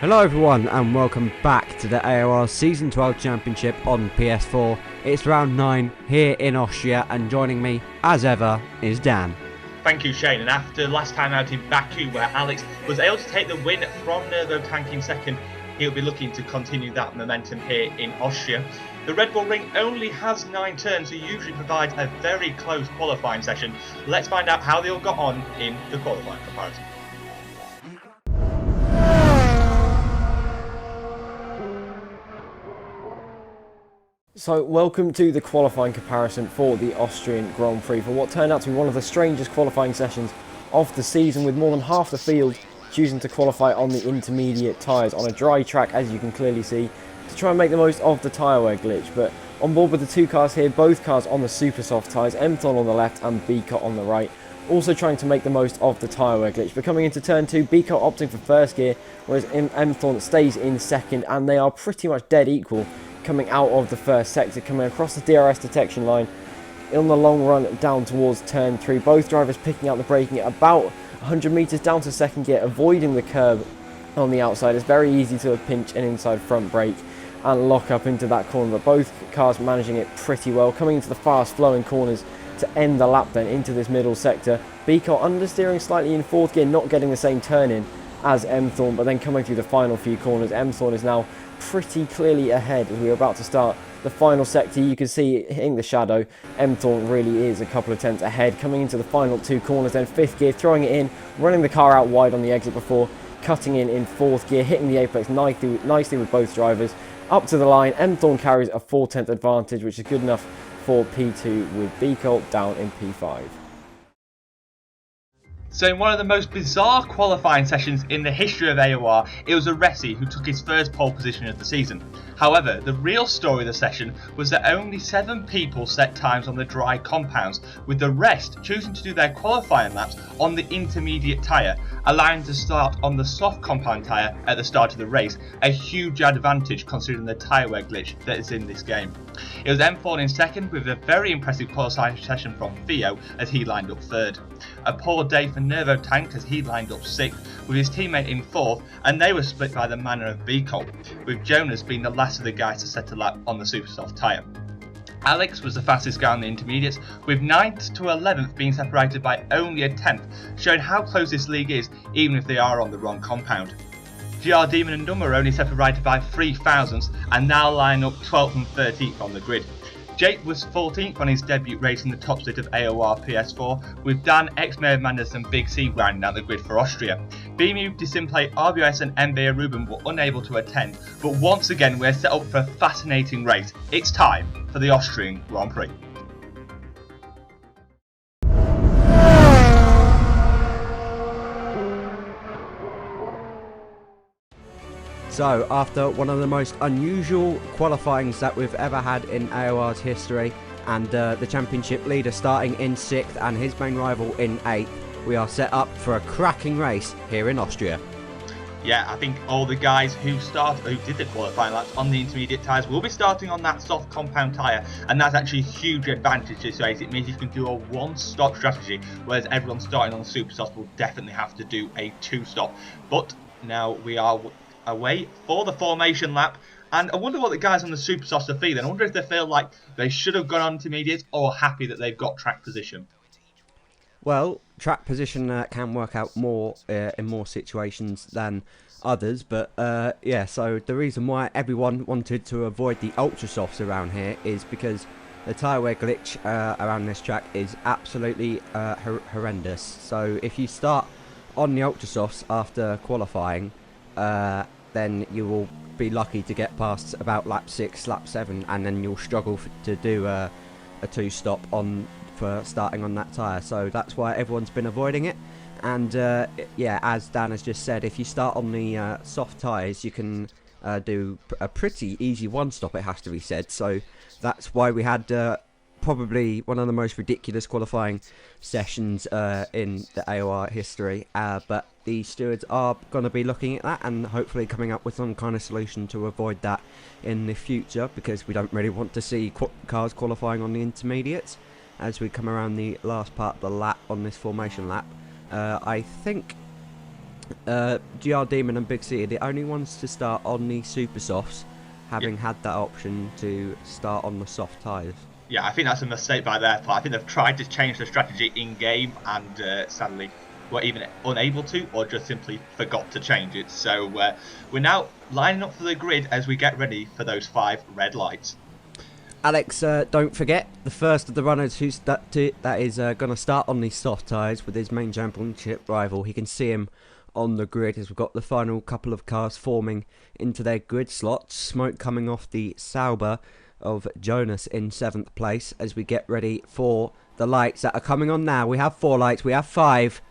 Hello everyone and welcome back to the AOR Season 12 Championship on PS4. It's round 9 here in Austria and joining me as ever is Dan. Thank you, Shane. And after last time out in Baku where Alex was able to take the win from Nervo Tank in second, he'll be looking to continue that momentum here in Austria. The Red Bull Ring only has 9 turns, so usually provides a very close qualifying session. Let's find out how they all got on in the qualifying comparison. So welcome to the qualifying comparison for the Austrian Grand Prix for what turned out to be one of the strangest qualifying sessions of the season, with more than half the field choosing to qualify on the intermediate tyres on a dry track, as you can clearly see, to try and make the most of the tyre wear glitch. But on board with the two cars here, both cars on the super soft tyres, Emthon on the left and Bicot on the right, also trying to make the most of the tyre wear glitch. But coming into turn 2, Bicot opting for first gear, whereas Emthon stays in second, and they are pretty much dead equal coming out of the first sector, coming across the DRS detection line on the long run down towards turn 3. Both drivers picking out the braking at about 100 metres down to second gear, avoiding the curb on the outside. It's very easy to pinch an inside front brake and lock up into that corner, but both cars managing it pretty well, coming into the fast flowing corners to end the lap then into this middle sector. Bicot understeering slightly in fourth gear, not getting the same turn in as Emthon, but then coming through the final few corners, Emthon is now pretty clearly ahead as we are about to start the final sector. You can see hitting the shadow, Emthon really is a couple of tenths ahead. Coming into the final 2 corners then, fifth gear, throwing it in, running the car out wide on the exit before cutting in fourth gear, hitting the apex nicely with both drivers. Up to the line, Emthon carries a 4/10 advantage, which is good enough for P2, with Bicot down in P5. So in one of the most bizarre qualifying sessions in the history of AOR, it was Aresi who took his first pole position of the season. However, the real story of the session was that only 7 people set times on the dry compounds, with the rest choosing to do their qualifying laps on the intermediate tyre, allowing to start on the soft compound tyre at the start of the race, a huge advantage considering the tyre wear glitch that is in this game. It was M4 in second, with a very impressive qualifying session from Theo as he lined up third. A poor day for Nervo Tank as he lined up 6th, with his teammate in 4th, and they were split by the manner of Bicot, with Jonas being the last of the guys to set a lap on the super soft tyre. Alex was the fastest guy on the intermediates, with 9th to 11th being separated by only a 10th, showing how close this league is even if they are on the wrong compound. GR Demon and Dumb are only separated by 3 thousandths and now line up 12th and 13th on the grid. Jake was 14th on his debut race in the top split of AOR PS4, with Dan, X-Mayor Manders and Big C rounding out the grid for Austria. BMU, Disimplay, RBS and MBA Ruben were unable to attend, but once again we're set up for a fascinating race. It's time for the Austrian Grand Prix. So after one of the most unusual qualifyings that we've ever had in AOR's history, and the championship leader starting in 6th and his main rival in 8th, we are set up for a cracking race here in Austria. Yeah, I think all the guys who did the qualifying laps on the intermediate tyres will be starting on that soft compound tyre, and that's actually a huge advantage this race. It means you can do a 1-stop strategy, whereas everyone starting on the super soft will definitely have to do a 2-stop. But now we are away for the formation lap, and I wonder what the guys on the super softs are feeling. I wonder if they feel like they should have gone on intermediate, or happy that they've got track position. Well, track position can work out more in more situations than others, but yeah, so the reason why everyone wanted to avoid the ultra softs around here is because the tyre wear glitch around this track is absolutely horrendous. So if you start on the ultra softs after qualifying, then you will be lucky to get past about lap 6, lap 7, and then you'll struggle to do a 2-stop for starting on that tyre. So that's why everyone's been avoiding it. And yeah, as Dan has just said, if you start on the soft tyres, you can do a pretty easy 1-stop, it has to be said. So that's why we had probably one of the most ridiculous qualifying sessions in the AOR history, but the stewards are going to be looking at that and hopefully coming up with some kind of solution to avoid that in the future, because we don't really want to see cars qualifying on the intermediates as we come around the last part of the lap on this formation lap. I think GR Demon and Big C are the only ones to start on the super softs, having had that option to start on the soft tyres. Yeah, I think that's a mistake by their part. I think they've tried to change the strategy in game and sadly were either unable to or just simply forgot to change it. So we're now lining up for the grid as we get ready for those 5 red lights. Alex, don't forget, the first of the runners that is going to start on these soft tyres with his main championship rival. He can see him on the grid as we've got the final couple of cars forming into their grid slots. Smoke coming off the Sauber of Jonas in 7th place as we get ready for the lights that are coming on now. We have 4 lights, we have 5.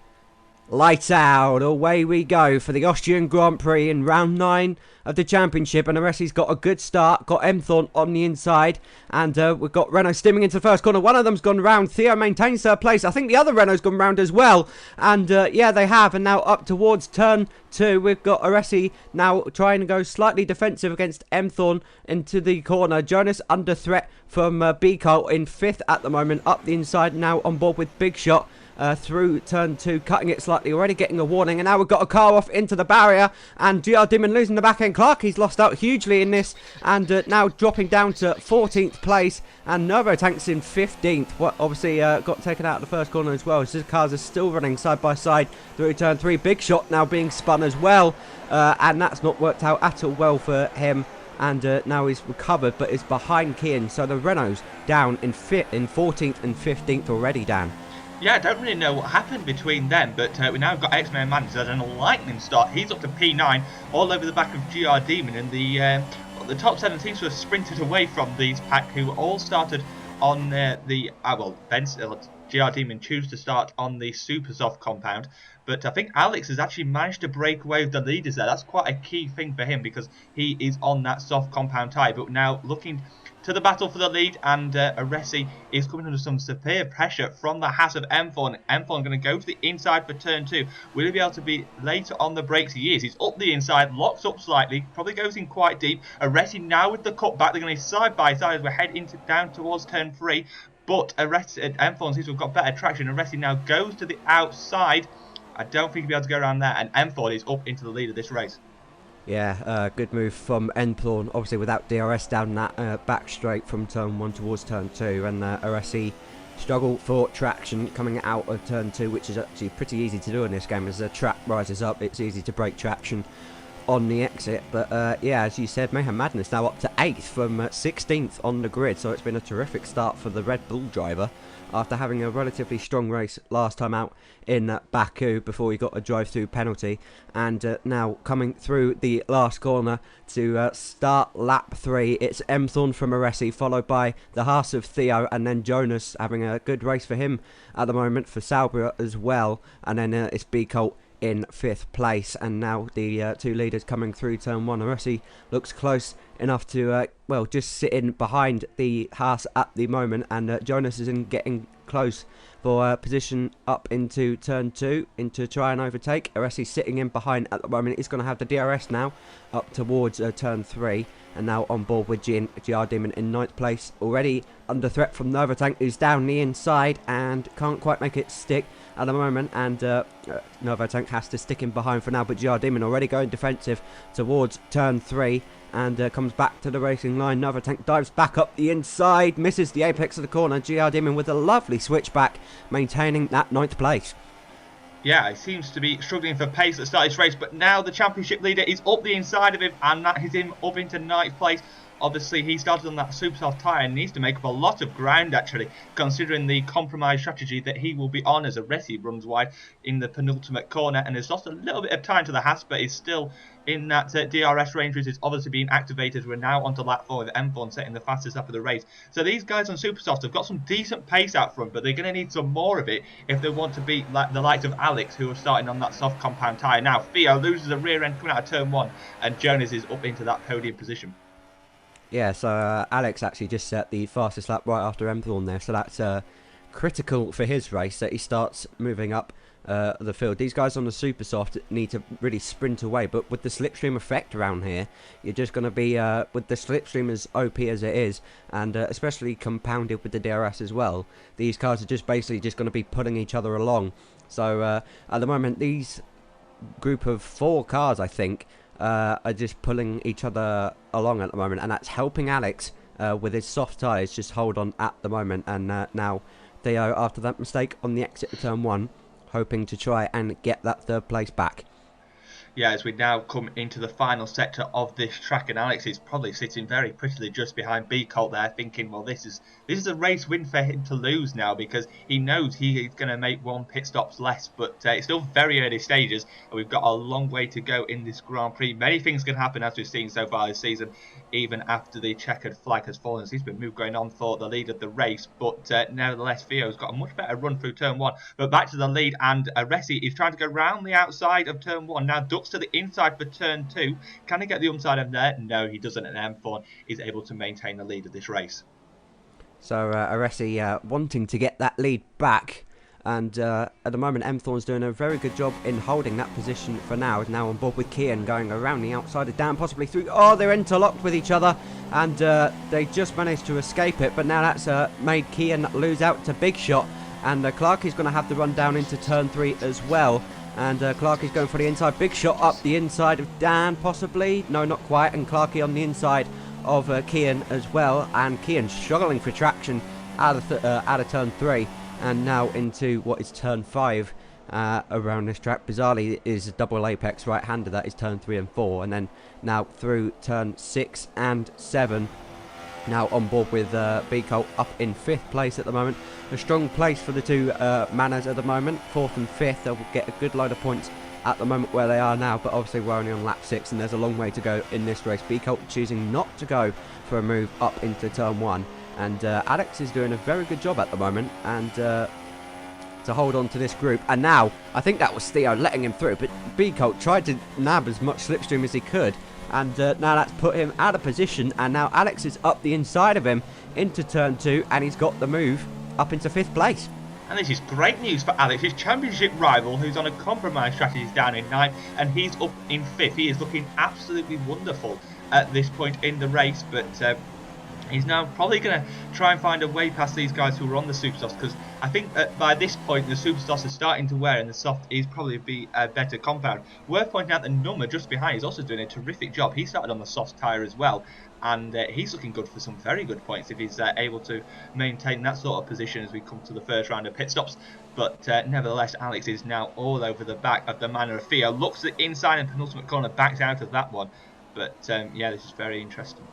Lights out, away we go for the Austrian Grand Prix in round 9 of the championship. And Aresi's got a good start, got Mthorn on the inside, and we've got Renault stimming into the first corner. One of them's gone round. Theo maintains third place. I think the other Renault's gone round as well, and yeah, they have. And now up towards turn 2, we've got Aresi now trying to go slightly defensive against Mthorn into the corner. Jonas under threat from Bicol in 5th at the moment, up the inside now on board with Big Shot. Through turn 2, cutting it slightly, already getting a warning, and now we've got a car off into the barrier, and GR Dimon losing the back end. Clark, he's lost out hugely in this, and now dropping down to 14th place, and Novo Tank's in 15th. What obviously got taken out of the first corner as well. So cars are still running side by side through turn 3. Big Shot now being spun as well, and that's not worked out at all well for him. And now he's recovered, but is behind Kian. So the Renault's down in 14th and 15th already, Dan. Yeah, I don't really know what happened between them, but we now got X-Men Manager and a lightning start. He's up to P9, all over the back of GR Demon, and the top 7 teams were sprinted away from these pack, who all started on GR Demon choose to start on the Super Soft compound, but I think Alex has actually managed to break away with the leaders there. That's quite a key thing for him because he is on that soft compound tyre, but now looking to the battle for the lead, and Aresi is coming under some severe pressure from the Haas of Mthorn. Mthorn going to go to the inside for turn 2. Will he be able to be later on the brakes? He is. He's up the inside, locks up slightly, probably goes in quite deep. Aresi now with the cutback. They're going to be side by side as we head down towards turn 3. But Mthorn seems to have got better traction. Aresi now goes to the outside. I don't think he'll be able to go around there, and Mthorn is up into the lead of this race. Yeah, good move from Mthorn, obviously without DRS down that back straight from turn 1 towards turn 2, and Aresi struggle for traction coming out of turn 2, which is actually pretty easy to do in this game. As the track rises up, it's easy to break traction on the exit. But yeah, as you said, Mayhem Madness now up to 8th from 16th on the grid, so it's been a terrific start for the Red Bull driver after having a relatively strong race last time out in Baku before he got a drive-through penalty, and now coming through the last corner to start lap 3. It's Mthorn from Aresi, followed by the Haas of Theo, and then Jonas having a good race for him at the moment, for Sauber as well, and then it's Bicol in 5th place. And now the 2 leaders coming through turn 1. Aresi looks close enough to well, just sitting behind the Haas at the moment, and Jonas is in getting close for position up into turn 2 into try and overtake. Aresi sitting in behind at the moment. He's going to have the DRS now up towards turn 3, and now on board with GR Demon in 9th place, already under threat from Novotank, who's down the inside and can't quite make it stick at the moment, and Novotank has to stick in behind for now, but GR Demon already going defensive towards turn 3 and comes back to the racing line. Novotank dives back up the inside, misses the apex of the corner. GR Demon with a lovely switchback, maintaining that 9th place. Yeah, he seems to be struggling for pace at the start of this race, but now the championship leader is up the inside of him, and that is him up into 9th place. Obviously, he started on that super soft tyre and needs to make up a lot of ground, actually, considering the compromise strategy that he will be on as Aresi runs wide in the penultimate corner, and has lost a little bit of time to the Haas, but is still in that DRS range, which is obviously being activated. We're now onto lap 4 with Mthorn setting the fastest lap of the race. So these guys on super soft have got some decent pace out front, but they're going to need some more of it if they want to beat the likes of Alex, who are starting on that soft compound tyre. Now, Theo loses a rear end coming out of turn 1, and Jonas is up into that podium position. Yeah, so Alex actually just set the fastest lap right after Mthorn there, so that's critical for his race, that he starts moving up the field. These guys on the super soft need to really sprint away, but with the slipstream effect around here, you're just going to be, with the slipstream as OP as it is, and especially compounded with the DRS as well, these cars are just basically just going to be putting each other along. So at the moment, these group of 4 cars, I think, are just pulling each other along at the moment, and that's helping Alex with his soft tyres just hold on at the moment. And now Theo, after that mistake on the exit of turn 1, hoping to try and get that 3rd place back. Yeah, as we now come into the final sector of this track, and Alex is probably sitting very prettily just behind B Colt there, thinking, well, this is a race win for him to lose now, because he knows he is going to make 1 pit stops less, but it's still very early stages, and we've got a long way to go in this Grand Prix. Many things can happen, as we've seen so far this season, even after the checkered flag has fallen. He's been moved going on for the lead of the race, but nevertheless, Theo's got a much better run through turn 1, but back to the lead, and Resi is trying to go round the outside of turn 1, now ducks to the inside for turn 2. Can he get the inside of there? No, he doesn't, and M4 is able to maintain the lead of this race. So Aresi wanting to get that lead back, and at the moment M-Thorn's doing a very good job in holding that position for now. Is now on board with Kian, going around the outside of Dan, possibly through. Oh, they're interlocked with each other, and they just managed to escape it, but now that's made Kian lose out to Big Shot, and Clark is going to have to run down into turn 3 as well. And Clark is going for the inside. Big Shot up the inside of Dan, possibly. No, not quite. And Clarky on the inside of Kian as well. And Kian struggling for traction out of turn 3. And now into what is turn 5 around this track. Bizarrely is a double apex right-hander. That is turn 3 and 4. And then now through turn 6 and 7. Now on board with B Colt up in 5th place at the moment. A strong place for the 2 Manas at the moment. 4th and 5th. They'll get a good load of points at the moment where they are now. But obviously we're only on lap 6 and there's a long way to go in this race. B Colt choosing not to go for a move up into turn 1. And Alex is doing a very good job at the moment. And to hold on to this group. And now, I think that was Theo letting him through. But B Colt tried to nab as much slipstream as he could. And now that's put him out of position, and now Alex is up the inside of him into turn 2, and he's got the move up into 5th place. And this is great news for Alex, his championship rival, who's on a compromise strategy, is down in 9th, and he's up in 5th. He is looking absolutely wonderful at this point in the race, but he's now probably going to try and find a way past these guys who are on the Supersofts, because I think by this point the Supersofts are starting to wear, and the soft is probably be a better compound. Worth pointing out that Nummer just behind is also doing a terrific job. He started on the soft tyre as well, and he's looking good for some very good points if he's able to maintain that sort of position as we come to the first round of pit stops. But nevertheless, Alex is now all over the back of the Manor of Theo. Looks at the inside and penultimate corner, backs out of that one. But yeah, this is very interesting.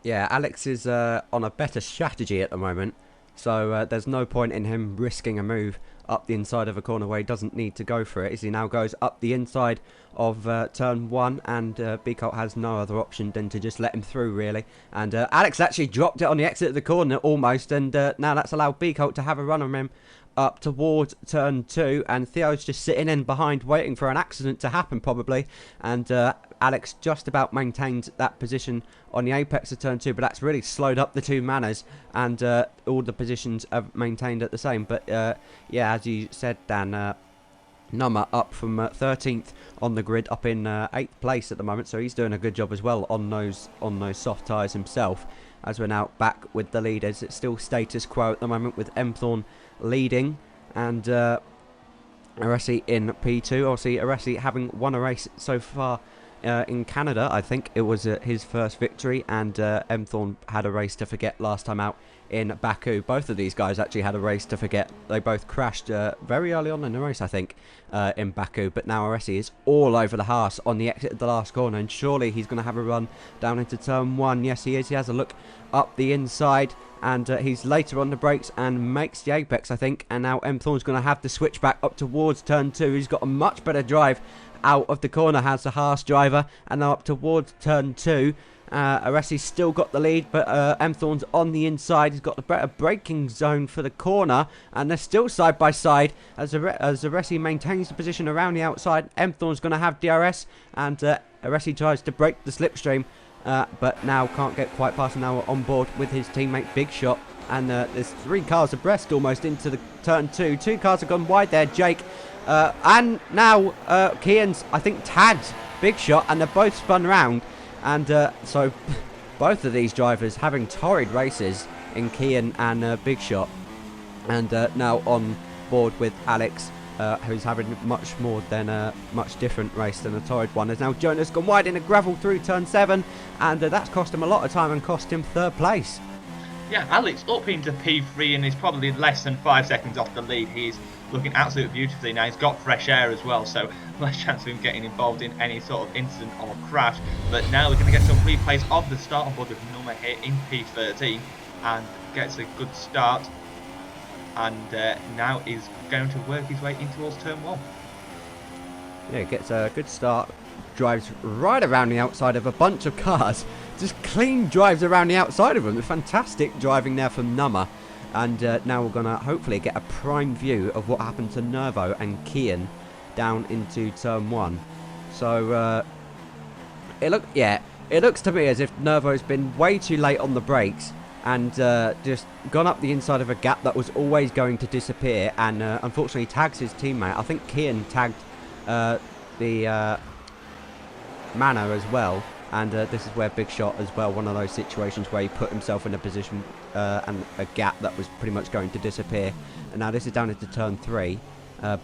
Yeah, Alex is on a better strategy at the moment, so there's no point in him risking a move up the inside of a corner where he doesn't need to go for it, as he now goes up the inside of turn 1, and B Colt has no other option than to just let him through, really. And Alex actually dropped it on the exit of the corner almost, and now that's allowed B Colt to have a run on him up towards turn 2, and Theo's just sitting in behind waiting for an accident to happen probably, and Alex just about maintained that position on the apex of turn 2, but that's really slowed up the 2 Manas, and all the positions are maintained at the same. But yeah, as you said, Dan, Nummer up from 13th on the grid, up in 8th place at the moment, so he's doing a good job as well on those soft tyres himself. As we're now back with the leaders, it's still status quo at the moment with M-Thorn leading, and Aresi in P2. Obviously, Aresi having won a race so far in Canada. I think it was his first victory, and M-Thorn had a race to forget last time out in Baku. Both of these guys actually had a race to forget. They both crashed very early on in the race, I think, in Baku. But now Aresi is all over the Haas on the exit of the last corner, and surely he's going to have a run down into turn 1. Yes, he is. He has a look up the inside, and he's later on the brakes and makes the apex, I think. And now M-Thorn's going to have to switch back up towards turn 2. He's got a much better drive out of the corner, has the Haas driver, and now up towards turn 2. Aresi's still got the lead, but M-Thorn's on the inside. He's got the better braking zone for the corner, and they're still side by side as Aresi maintains the position around the outside. M-Thorn's going to have DRS, and Aresi tries to break the slipstream, but now can't get quite past, and now on board with his teammate Big Shot. And there's 3 cars abreast almost into the turn 2. 2 cars have gone wide there, Jake. And now Kian's, I think, tagged Big Shot, and they're both spun round. And so both of these drivers having torrid races in Kian and Big Shot. And now on board with Alex who's having much more than a much different race than a Torrid one. As now Jonas gone wide in a gravel through turn 7, and that's cost him a lot of time and cost him 3rd place. Yeah, Alex up into P3 and he's probably less than 5 seconds off the lead. He's looking absolutely beautifully now. He's got fresh air as well, so less chance of him getting involved in any sort of incident or crash. But now we're going to get some replays of the start on board with Nummer here in P13 and gets a good start. And now is going to work his way in towards turn 1. Yeah, gets a good start, drives right around the outside of a bunch of cars, just clean drives around the outside of them. Fantastic driving there from Nummer. And now we're going to hopefully get a prime view of what happened to Nervo and Kian down into turn 1. So it looks to me as if Nervo's been way too late on the brakes and just gone up the inside of a gap that was always going to disappear, and unfortunately tags his teammate. I think Kian tagged the Manor as well, and this is where Big Shot as well, one of those situations where he put himself in a position and a gap that was pretty much going to disappear. And now this is down into turn 3.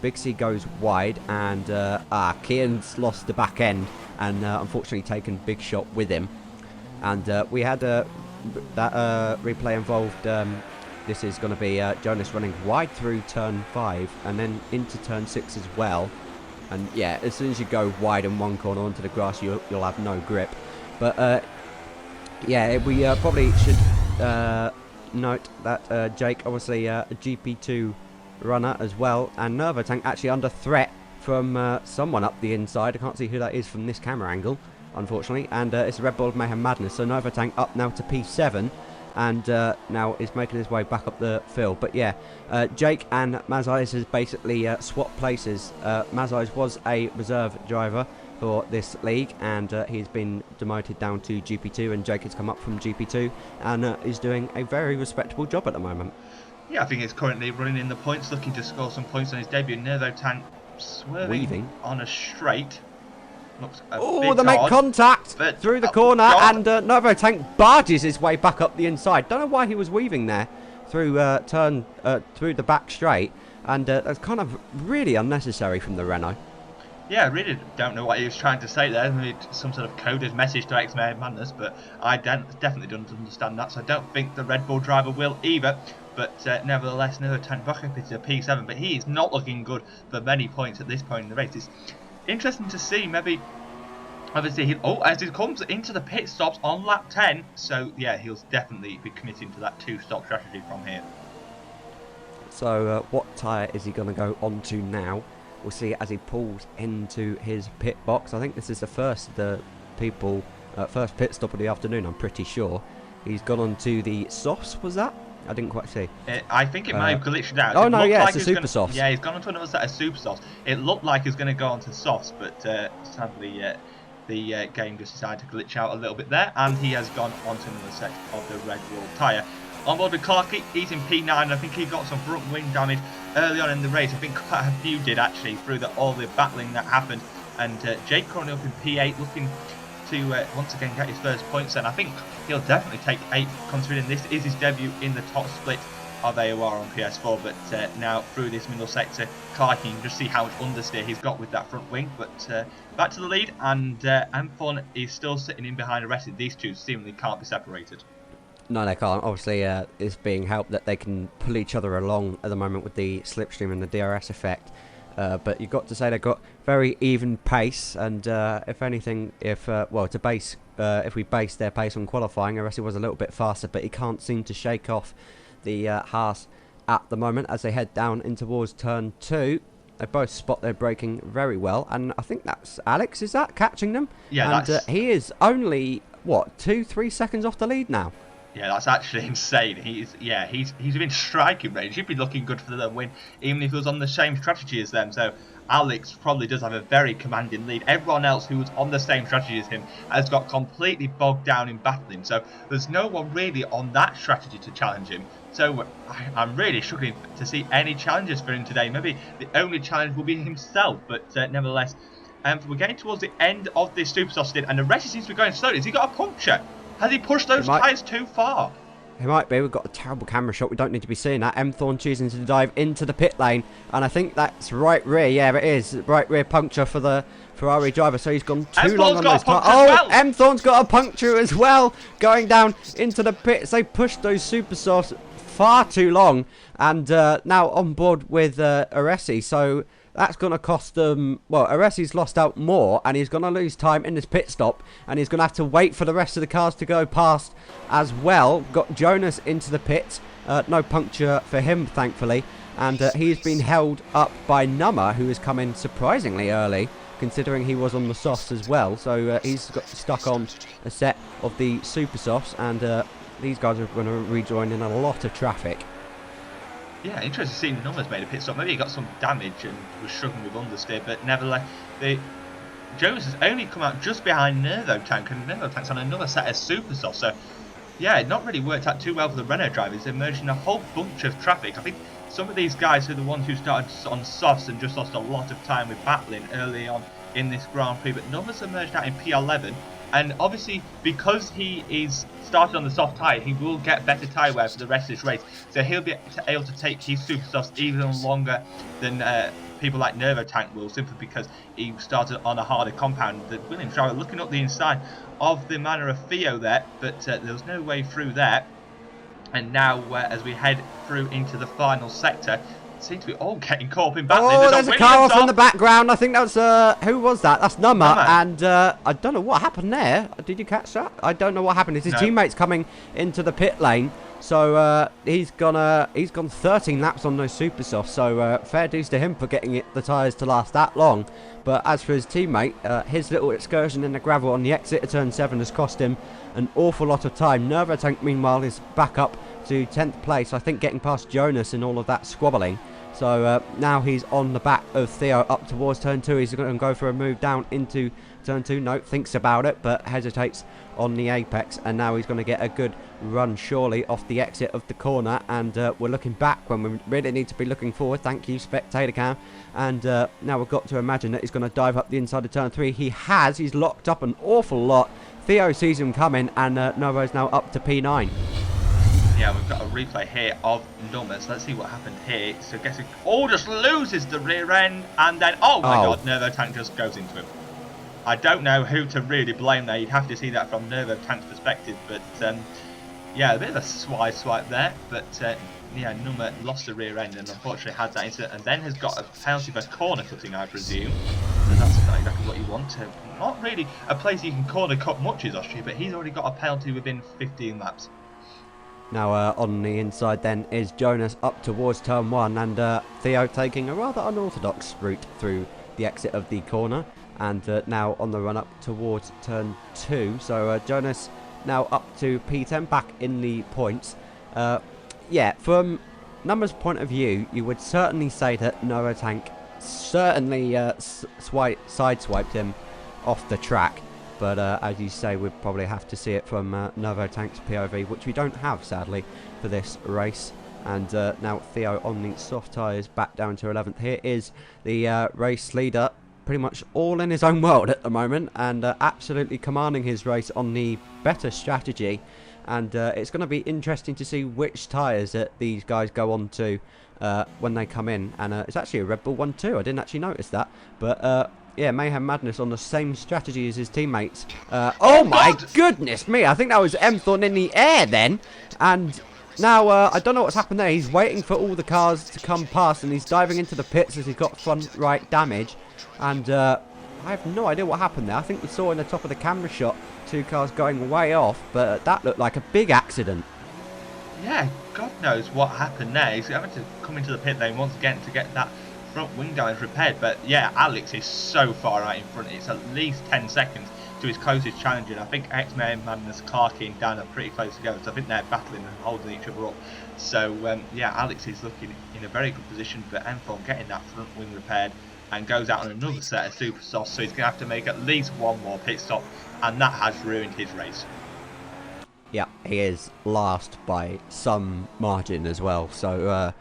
Big C goes wide, and Kian's lost the back end and unfortunately taken Big Shot with him. And we had that replay involved, this is going to be Jonas running wide through turn 5 and then into turn 6 as well. And yeah, as soon as you go wide in one corner onto the grass, you'll have no grip. But yeah, we probably should note that Jake, obviously a GP2 runner as well, and Nervo Tank actually under threat from someone up the inside. I can't see who that is from this camera angle, unfortunately. And it's Red Bull Mayhem Madness, so Nervo Tank up now to P7 and now is making his way back up the field. But yeah, Jake and Mazais has basically swapped places. Mazais was a reserve driver for this league, and he's been demoted down to GP2, and Jake has come up from GP2 and is doing a very respectable job at the moment. Yeah, I think he's currently running in the points, looking to score some points on his debut. Nervo Tank swerving on a straight. Looks oh, they make contact through the corner, and Nervo Tank barges his way back up the inside. Don't know why he was weaving there through through the back straight, and that's kind of really unnecessary from the Renault. Yeah, I really don't know what he was trying to say there. Maybe some sort of coded message to X-Men Madness, but I definitely don't understand that, so I don't think the Red Bull driver will either. But nevertheless, Nervo Tank back up into P7, but he is not looking good for many points at this point in the race. It's interesting to see, maybe, obviously, as he comes into the pit stops on lap 10, so yeah, he'll definitely be committing to that 2-stop strategy from here. So what tyre is he going to go onto now? We'll see as he pulls into his pit box. I think this is the first first pit stop of the afternoon, I'm pretty sure. He's gone on to the softs, was that? I didn't quite see. I think it might have glitched out. Oh no, yeah, it's the super softs. Yeah, he's gone on to another set of super softs. It looked like he was going to go on to softs, but sadly the game just decided to glitch out a little bit there, and he has gone on to another set of the Red Bull tyre. On board with Clarky, he's in P9. I think he got some front wing damage early on in the race. I think quite a few did actually through all the battling that happened. And Jake currently up in P8, looking to once again get his first points. And I think he'll definitely take 8, considering this is his debut in the top split of AOR on PS4. But now through this middle sector, Clarky, you can just see how much understeer he's got with that front wing. But back to the lead, and M1 is still sitting in behind the rest of these two, seemingly can't be separated. No, they can't. Obviously, it's being helped that they can pull each other along at the moment with the slipstream and the DRS effect. But you've got to say they've got very even pace, and if anything, if we base their pace on qualifying, Aresi was a little bit faster, but he can't seem to shake off the Haas at the moment as they head down in towards turn 2. They both spot their braking very well, and I think that's Alex, is that, catching them? Yeah, and he is only, what, 2-3 seconds off the lead now? Yeah, that's actually insane. He's within striking range. He'd be looking good for the win, even if he was on the same strategy as them. So Alex probably does have a very commanding lead. Everyone else who was on the same strategy as him has got completely bogged down in battling. So there's no one really on that strategy to challenge him. So I'm really struggling to see any challenges for him today. Maybe the only challenge will be himself. But nevertheless, we're getting towards the end of this Supersoft stint, and the rest seems to be going slowly. Has he got a puncture? Has he pushed those tyres too far? He might be. We've got a terrible camera shot. We don't need to be seeing that. M Thorn choosing to dive into the pit lane. And I think that's right rear. Yeah, it is. Right rear puncture for the Ferrari driver. So he's gone too long on those tires. Oh, M Thorn's got a puncture as well. Going down into the pits. They pushed those super softs far too long. And now on board with Aresi. So that's going to cost them... Well, Aresi's lost out more, and he's going to lose time in this pit stop, and he's going to have to wait for the rest of the cars to go past as well. Got Jonas into the pit. No puncture for him, thankfully. And he's been held up by Nummer, who has come in surprisingly early, considering he was on the softs as well. So he's got stuck on a set of the super softs, and these guys are going to rejoin in a lot of traffic. Yeah, interesting to see Numbers made a pit stop. Maybe he got some damage and was struggling with understeer, but nevertheless, Jonas has only come out just behind Nervo Tank, and Nervo Tank's on another set of super soft. So, yeah, it not really worked out too well for the Renault drivers. They emerged in a whole bunch of traffic. I think some of these guys are the ones who started on softs and just lost a lot of time with battling early on in this Grand Prix. But Numbers emerged out in P11. And obviously, because he is started on the soft tyre, he will get better tyre wear for the rest of this race. So he'll be able to take his super softs even longer than people like Nervo Tank will, simply because he started on a harder compound. The Williams driver looking up the inside of the manor of Theo there, but there was no way through there. And now, as we head through into the final sector, seem to be all getting caught up in battling. Oh, there's a car off in the background. I think that was, who was that? That's Nummer. And I don't know what happened there. Did you catch that? I don't know what happened. It's his teammates coming into the pit lane. So he's gone 13 laps on those super softs. So fair dues to him for getting the tyres to last that long. But as for his teammate, his little excursion in the gravel on the exit of turn 7 has cost him an awful lot of time. Nervo Tank, meanwhile, is back up to 10th place. I think getting past Jonas and all of that squabbling. So now he's on the back of Theo up towards turn 2. He's going to go for a move down into turn 2. No, thinks about it, but hesitates on the apex. And now he's going to get a good run, surely, off the exit of the corner. And we're looking back when we really need to be looking forward. Thank you, Spectator Cam. And now we've got to imagine that he's going to dive up the inside of turn 3. He has. He's locked up an awful lot. Theo sees him coming, and Novo's now up to P9. Yeah, we've got a replay here of Numbers. Let's see what happened here. So guessing, just loses the rear end, and then, oh my god, Nervo Tank just goes into him. I don't know who to really blame there. You'd have to see that from Nervo Tank's perspective, but yeah, a bit of a swipe there, but yeah, Number lost the rear end and unfortunately had that incident, and then has got a penalty for corner cutting, I presume. And that's not exactly what you want to. Not really a place you can corner cut much is Austria, but he's already got a penalty within 15 laps. Now on the inside then is Jonas up towards turn 1, and Theo taking a rather unorthodox route through the exit of the corner, and now on the run up towards turn 2. So Jonas now up to P10, back in the points. Yeah, from Number's point of view, you would certainly say that Nervo Tank certainly sideswiped him off the track. But as you say, we'd probably have to see it from Nervo Tank's POV, which we don't have, sadly, for this race. And now Theo on the soft tyres, back down to 11th. Here is the race leader, pretty much all in his own world at the moment, and absolutely commanding his race on the better strategy. And it's going to be interesting to see which tyres that these guys go on to when they come in. And it's actually a Red Bull one too. I didn't actually notice that. But yeah, Mayhem Madness on the same strategy as his teammates. Oh my goodness me! I think that was M-Thorn in the air then. And now I don't know what's happened there. He's waiting for all the cars to come past, and he's diving into the pits as he's got front right damage. And I have no idea what happened there. I think we saw in the top of the camera shot 2 cars going way off, but that looked like a big accident. Yeah, God knows what happened there. He's having to come into the pit lane once again to get that front wing damage repaired. But yeah, Alex is so far out in front. It's at least 10 seconds to his closest challenger. And I think X-Men, Madness, Clarky and Dan are pretty close together. So I think they're battling and holding each other up. So yeah, Alex is looking in a very good position. But M4 getting that front wing repaired and goes out on another set of super softs. So he's going to have to make at least one more pit stop. And that has ruined his race. Yeah, he is last by some margin as well. So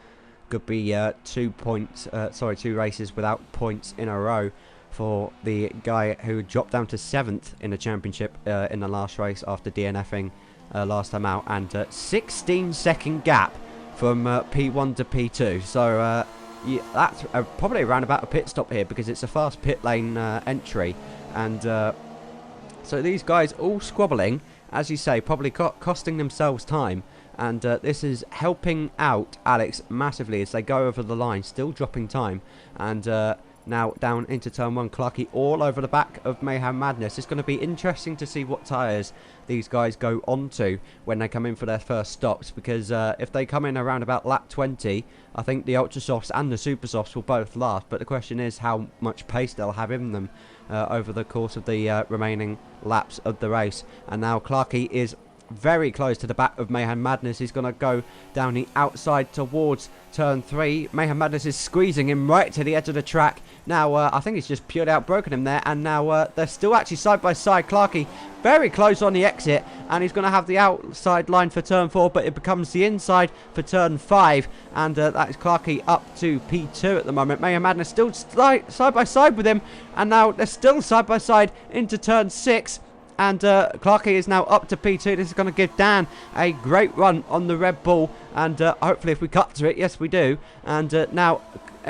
could be 2 races without points in a row for the guy who dropped down to 7th in the championship in the last race after DNFing last time out, and 16-second gap from P1 to P2. So yeah, that's probably around about a pit stop here, because it's a fast pit lane entry, and so these guys all squabbling, as you say, probably costing themselves time. And this is helping out Alex massively as they go over the line, still dropping time. And now down into turn 1, Clarky all over the back of Mayhem Madness. It's going to be interesting to see what tyres these guys go onto when they come in for their first stops. Because if they come in around about lap 20, I think the Ultra Softs and the Super Softs will both last. But the question is how much pace they'll have in them over the course of the remaining laps of the race. And now Clarky is very close to the back of Mayhem Madness. He's going to go down the outside towards turn 3. Mayhem Madness is squeezing him right to the edge of the track. Now, I think he's just purely outbroken him there. And now they're still actually side by side. Clarky very close on the exit. And he's going to have the outside line for turn 4. But it becomes the inside for turn 5. And that is Clarky up to P2 at the moment. Mayhem Madness still side by side with him. And now they're still side by side into turn 6. And Clarky is now up to P2. This is going to give Dan a great run on the Red Bull. And hopefully if we cut to it, yes we do. And now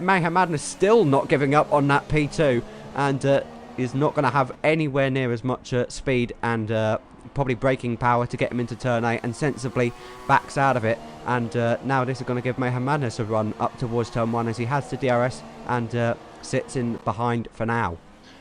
Mayhem Madness still not giving up on that P2. And is not going to have anywhere near as much speed and probably braking power to get him into turn 8. And sensibly backs out of it. And now this is going to give Mayhem Madness a run up towards turn 1 as he has the DRS and sits in behind for now.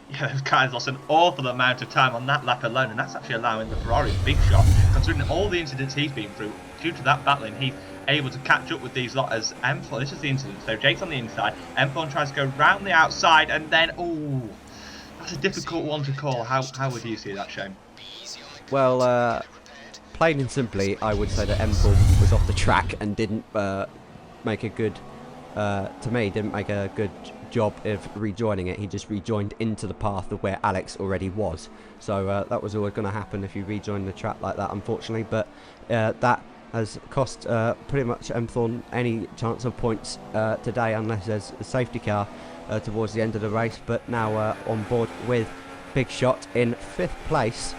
Yeah, those guys lost an awful amount of time on that lap alone, and that's actually allowing the Ferrari big shot. Considering all the incidents he's been through, due to that battling, he's able to catch up with these lot as M4. This is the incident. So Jake's on the inside, M4 tries to go round the outside, and then, ooh, that's a difficult one to call. How would you see that, Shane? Well, plain and simply, I would say that M4 was off the track and didn't make a good, to me, didn't make a good job of rejoining it. He just rejoined into the path of where Alex already was. So that was always going to happen if you rejoin the track like that, unfortunately. But that has cost pretty much M-Thorn any chance of points today, unless there's a safety car towards the end of the race. But now on board with Big Shot in 5th place.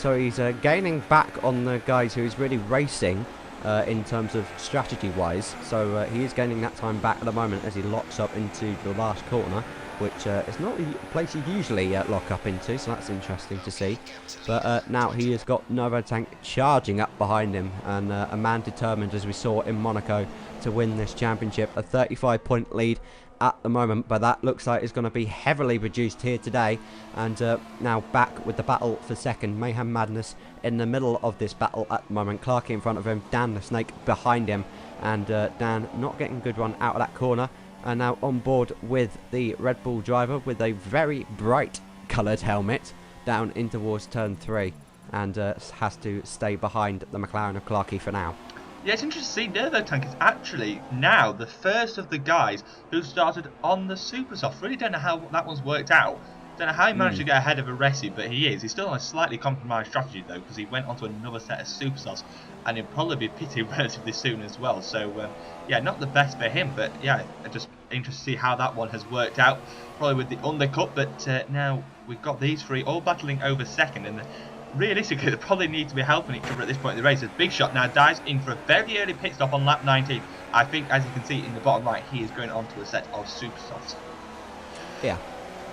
So he's gaining back on the guys who he's really racing in terms of strategy-wise. So he is gaining that time back at the moment as he locks up into the last corner, which is not a place you usually lock up into, so that's interesting to see. But now he has got Novo Tank charging up behind him, and a man determined, as we saw in Monaco, to win this championship. A 35-point lead at the moment, but that looks like it's going to be heavily reduced here today. And now back with the battle for second. Mayhem Madness in the middle of this battle at the moment. Clarky in front of him, Dan the Snake behind him, and Dan not getting a good run out of that corner. And now on board with the Red Bull driver with a very bright coloured helmet down in towards turn 3, and has to stay behind the McLaren of Clarky for now. Yeah, it's interesting to see Novo Tank is actually now the first of the guys who started on the Super Soft. Really don't know how that one's worked out. Don't know how he managed to get ahead of Aresi, but he is. He's still on a slightly compromised strategy though, because he went onto another set of Super Softs, and he'll probably be pitted relatively soon as well. So yeah, not the best for him, but yeah, just interested to see how that one has worked out. Probably with the undercut, but now we've got these three all battling over second, and realistically, they probably need to be helping each other at this point in the race. As Big Shot now dives in for a very early pit stop on lap 19. I think, as you can see in the bottom right, he is going on to a set of Super Softs. Yeah,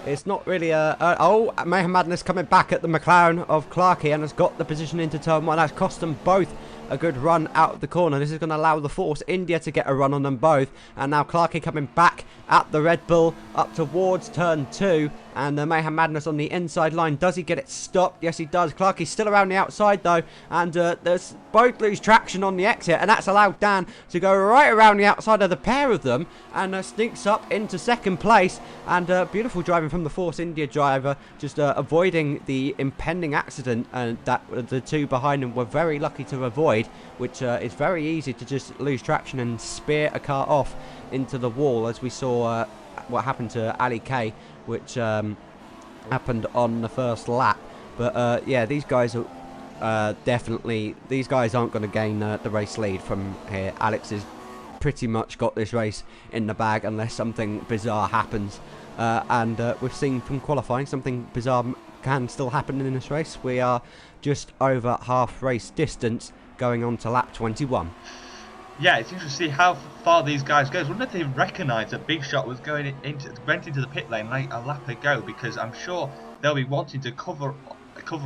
it's not really oh, Mayhem Madness coming back at the McLaren of Clarky and has got the position into turn 1. That's cost them both a good run out of the corner. This is going to allow the Force India to get a run on them both. And now Clarky coming back at the Red Bull up towards turn 2. And the Mayhem Madness on the inside line. Does he get it stopped? Yes, he does. Clarky's still around the outside, though. And there's both lose traction on the exit. And that's allowed Dan to go right around the outside of the pair of them. And sneaks up into second place. And beautiful driving from the Force India driver. Just avoiding the impending accident. And that the two behind him were very lucky to avoid. Which is very easy to just lose traction and spear a car off into the wall. As we saw what happened to Ali K, which happened on the first lap. But yeah, these guys are definitely, these guys aren't going to gain the race lead from here. Alex has pretty much got this race in the bag unless something bizarre happens. And we've seen from qualifying something bizarre can still happen in this race. We are just over half race distance going on to lap 21. Yeah, it's interesting to see how far these guys go. I wonder if they recognise that Big Shot went into the pit lane like a lap ago, because I'm sure they'll be wanting to cover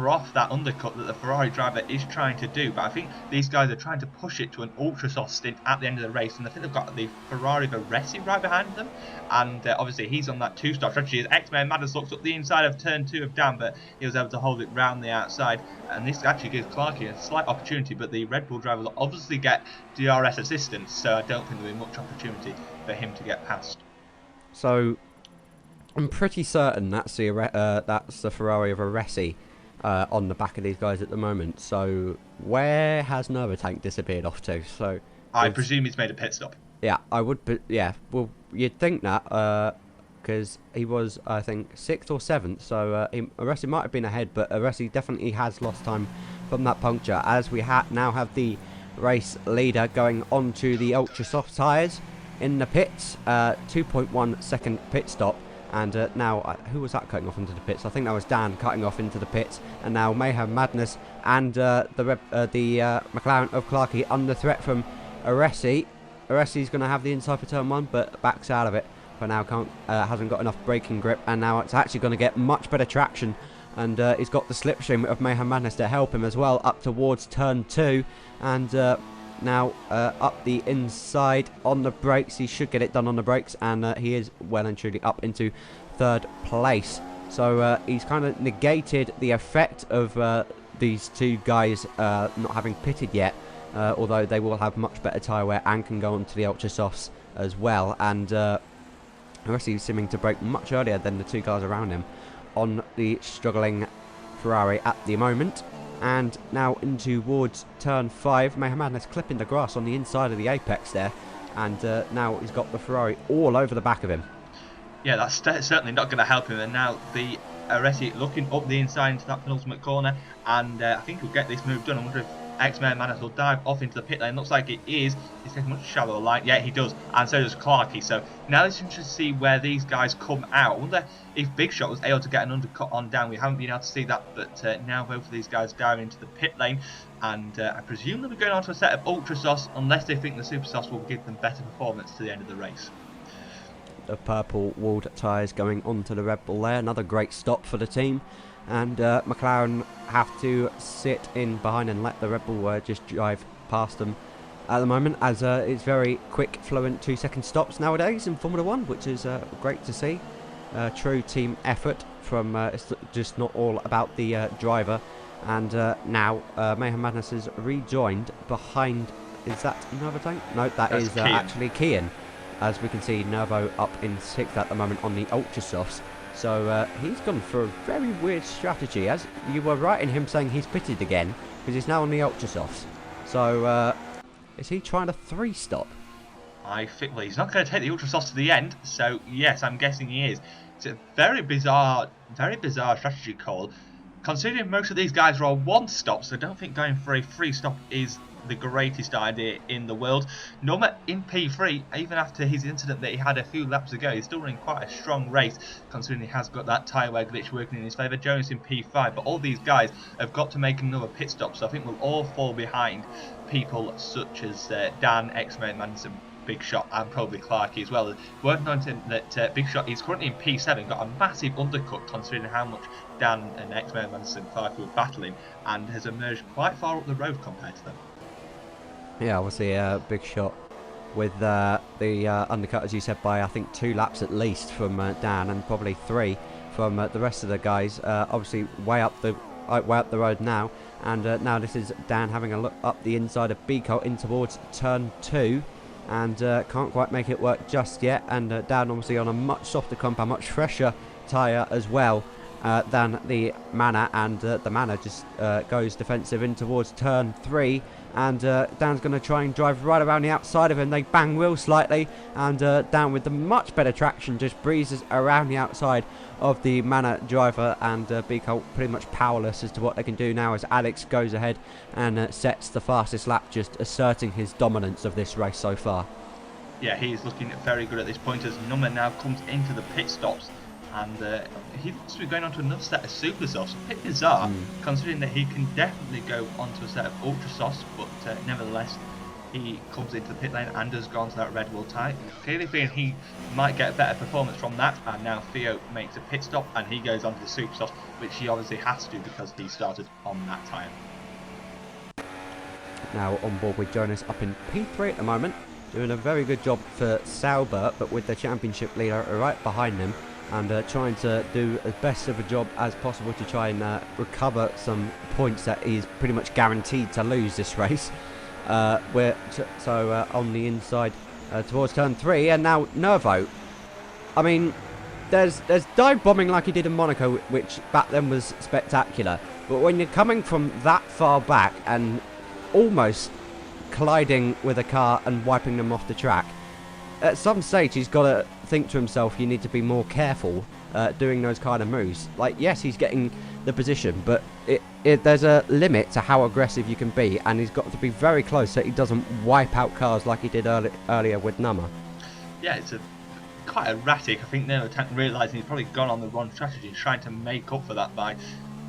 off that undercut that the Ferrari driver is trying to do. But I think these guys are trying to push it to an ultra soft stint at the end of the race, and I think they've got the Ferrari Varese right behind them, and obviously he's on that two-stop strategy. His X-Men Madness looks up the inside of turn 2 of Dan, but he was able to hold it round the outside, and this actually gives Clarkey a slight opportunity, but the Red Bull driver will obviously get DRS assistance, so I don't think there'll be much opportunity for him to get past. So I'm pretty certain that's the Ferrari of Varese on the back of these guys at the moment. So where has Tank disappeared off to? So I presume he's made a pit stop. Yeah, I would. Yeah, well, you'd think that because he was, I think, 6th or 7th. So Varese might have been ahead, but Varese definitely has lost time from that puncture. As we now have the race leader going onto the ultra soft tyres in the pits, 2.1 second pit stop. And now, who was that cutting off into the pits? I think that was Dan cutting off into the pits. And now Mayhem Madness and the McLaren of Clarkey under threat from Varese. Varese's going to have the inside for turn 1, but backs out of it. For now, hasn't got enough braking grip, and now it's actually going to get much better traction. And he's got the slipstream of Mayhem Madness to help him as well up towards turn 2. And now up the inside on the brakes. He should get it done on the brakes, and he is well and truly up into 3rd place. So he's kind of negated the effect of these two guys not having pitted yet, although they will have much better tyre wear and can go on to the ultra softs as well. And Varese seeming to brake much earlier than the two guys around him on the struggling Ferrari at the moment. And now into towards turn 5, Mayhem Madness clipping the grass on the inside of the apex there, and now he's got the Ferrari all over the back of him. Yeah, that's certainly not going to help him. And now the Varese looking up the inside into that penultimate corner, and I think he'll get this move done. I wonder if X-Men Madness will dive off into the pit lane. Looks like it is. He's taking much shallower line. Yeah, he does, and so does Clarkey. So now it's interesting to see where these guys come out. I wonder if Big Shot was able to get an undercut on down. We haven't been able to see that, but now both of these guys dive into the pit lane, and I presume they'll be going on to a set of Ultra Sauce, unless they think the Super Sauce will give them better performance to the end of the race. The purple walled tyres going onto the Red Bull there. Another great stop for the team. And McLaren have to sit in behind and let the Red Bull just drive past them at the moment, as it's very quick, fluent 2-second stops nowadays in Formula 1, which is great to see. True team effort from it's just not all about the driver. And now Mayhem Madness is rejoined behind. Is that Tank? No, that's actually Kian. As we can see, Nervo up in 6th at the moment on the Ultra Softs. So he's gone for a very weird strategy, as you were right in him saying he's pitted again, because he's now on the Ultra Softs. So is he trying to 3-stop? I think, well, he's not going to take the Ultra Sauce to the end, so yes, I'm guessing he is. It's a very bizarre strategy call, considering most of these guys are on 1-stop, so I don't think going for a 3-stop is the greatest idea in the world. Nummer in P3, even after his incident that he had a few laps ago, he's still running quite a strong race, considering he has got that tyre wear glitch working in his favour. Jonas in P5, but all these guys have got to make another pit stop, so I think we'll all fall behind people such as Dan, X-Men, Manson, Big Shot, and probably Clarkey as well. Worth noting that Big Shot is currently in P7, got a massive undercut considering how much Dan and X-Men, Manson, and Clarkey were battling, and has emerged quite far up the road compared to them. Yeah, obviously a Big Shot with the undercut, as you said, by I think 2 laps at least from Dan, and probably 3 from the rest of the guys. Obviously way up the road now, and now this is Dan having a look up the inside of Beco in towards turn 2, and can't quite make it work just yet. And Dan obviously on a much softer compound, much fresher tyre as well than the Manor, and the Manor just goes defensive in towards turn 3. And Dan's going to try and drive right around the outside of him. They bang wheel slightly, and Dan with the much better traction just breezes around the outside of the Manor driver, and Beco pretty much powerless as to what they can do now, as Alex goes ahead and sets the fastest lap, just asserting his dominance of this race so far. Yeah, he's looking very good at this point, as Nummer now comes into the pit stops, and he looks to be going on to another set of super softs. A bit bizarre, considering that he can definitely go onto a set of ultra softs, but nevertheless, he comes into the pit lane and does go onto that Red Bull tyre. Clearly feeling he might get a better performance from that, and now Theo makes a pit stop and he goes onto the super soft, which he obviously has to do because he started on that tyre. Now on board with Jonas up in P3 at the moment, doing a very good job for Sauber, but with the championship leader right behind him, and trying to do as best of a job as possible to try and recover some points that he's pretty much guaranteed to lose this race. On the inside towards turn 3, and now Nervo. I mean, there's dive bombing like he did in Monaco, which back then was spectacular, but when you're coming from that far back and almost colliding with a car and wiping them off the track, at some stage he's got to think to himself, you need to be more careful doing those kind of moves. Like, yes, he's getting the position, but there's a limit to how aggressive you can be, and he's got to be very close so he doesn't wipe out cars like he did earlier with Nummer. Yeah, it's quite erratic. I think Nero Tank realising he's probably gone on the wrong strategy, trying to make up for that by